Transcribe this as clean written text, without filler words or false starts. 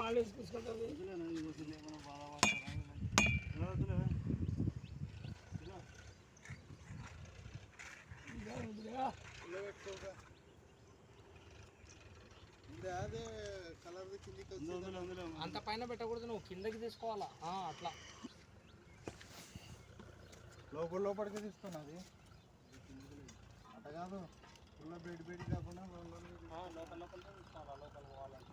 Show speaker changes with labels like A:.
A: వాళ్ళు వేసుకుంటుంది.
B: అదే కలర్ కిందికి
A: అంత పైన పెట్టకూడదు, నువ్వు కిందకి తీసుకోవాలా అట్లా
B: లోపలికి తీస్తున్నది అట్ట కాదు. ఫుల్ బేడి కాకుండా
A: లోపల తీసుకోవాలా, లోపల పోవాలంటే